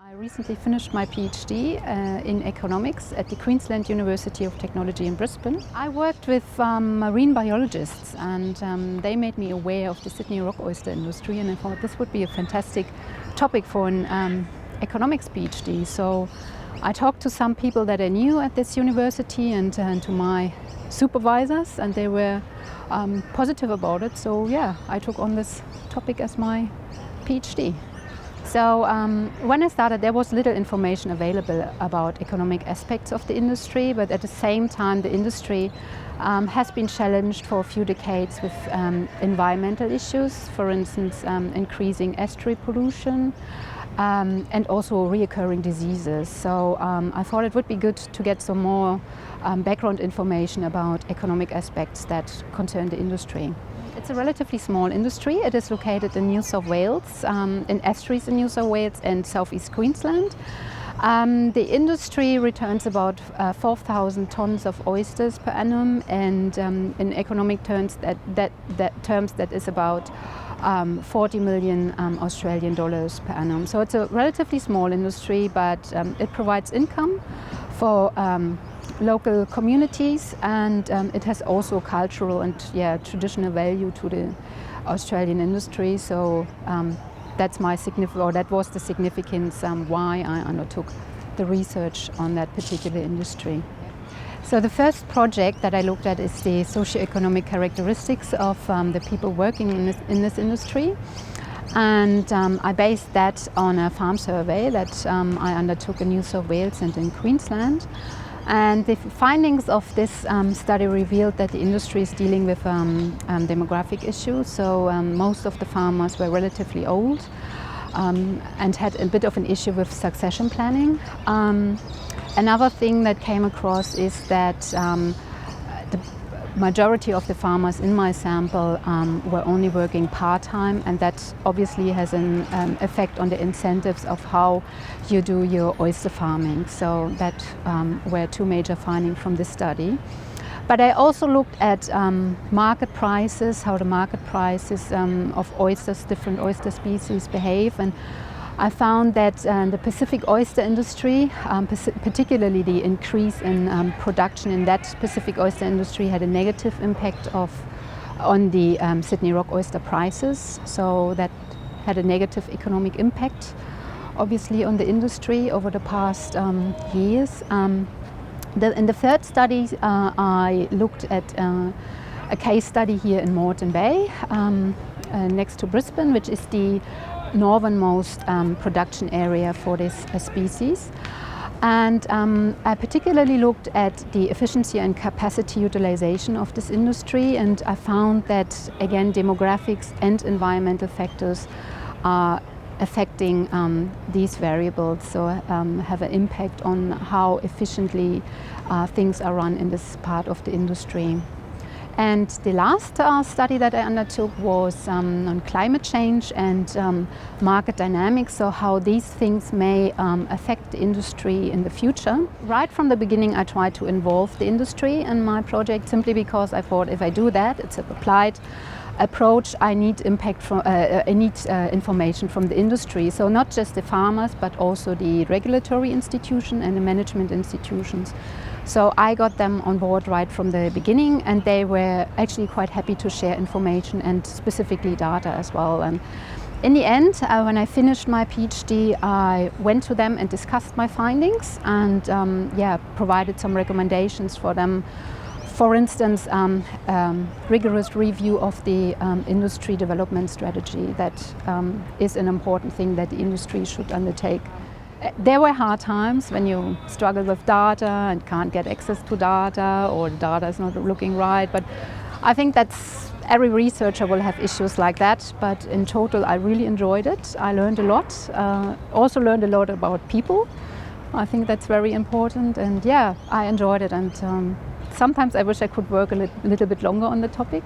I recently finished my PhD in economics at the Queensland University of Technology in Brisbane. I worked with marine biologists and they made me aware of the Sydney rock oyster industry, and I thought this would be a fantastic topic for an economics PhD. So I talked to some people that I knew at this university and to my supervisors, and they were positive about it. So yeah, I took on this topic as my PhD. So when I started, there was little information available about economic aspects of the industry, but at the same time the industry has been challenged for a few decades with environmental issues, for instance increasing estuary pollution and also reoccurring diseases. So I thought it would be good to get some more background information about economic aspects that concern the industry. It's a relatively small industry. It is located in New South Wales, in estuaries in New South Wales and southeast Queensland. The industry returns about 4,000 tons of oysters per annum, and in economic terms that is about 40 million Australian dollars per annum. So it's a relatively small industry, but it provides income for local communities, and it has also cultural and traditional value to the Australian industry. So that was the significance why I undertook the research on that particular industry. So the first project that I looked at is the socioeconomic characteristics of the people working in this industry. And I based that on a farm survey that I undertook in New South Wales and in Queensland. And the findings of this study revealed that the industry is dealing with demographic issues. So most of the farmers were relatively old and had a bit of an issue with succession planning. Another thing that came across is that the majority of the farmers in my sample were only working part-time, and that obviously has an effect on the incentives of how you do your oyster farming. So that were two major findings from this study. But I also looked at market prices, how the market prices of oysters, different oyster species behave, and I found that the Pacific oyster industry, particularly the increase in production in that Pacific oyster industry, had a negative impact on the Sydney rock oyster prices. So that had a negative economic impact, obviously, on the industry over the past years. In the third study, I looked at a case study here in Moreton Bay, next to Brisbane, which is the northernmost production area for this species. And I particularly looked at the efficiency and capacity utilization of this industry, and I found that, again, demographics and environmental factors are affecting these variables, so have an impact on how efficiently things are run in this part of the industry. And the last study that I undertook was on climate change and market dynamics, so how these things may affect the industry in the future. Right from the beginning, I tried to involve the industry in my project, simply because I thought if I do that, it's an applied approach, I need information from the industry. So not just the farmers, but also the regulatory institution and the management institutions. So I got them on board right from the beginning, and they were actually quite happy to share information and specifically data as well. And in the end, when I finished my PhD, I went to them and discussed my findings and provided some recommendations for them. For instance, rigorous review of the industry development strategy. That is an important thing that the industry should undertake. There were hard times when you struggle with data and can't get access to data, or the data is not looking right, but I think every researcher will have issues like that, but in total I really enjoyed it. I learned a lot, also learned a lot about people. I think that's very important, and I enjoyed it, and sometimes I wish I could work a little bit longer on the topic.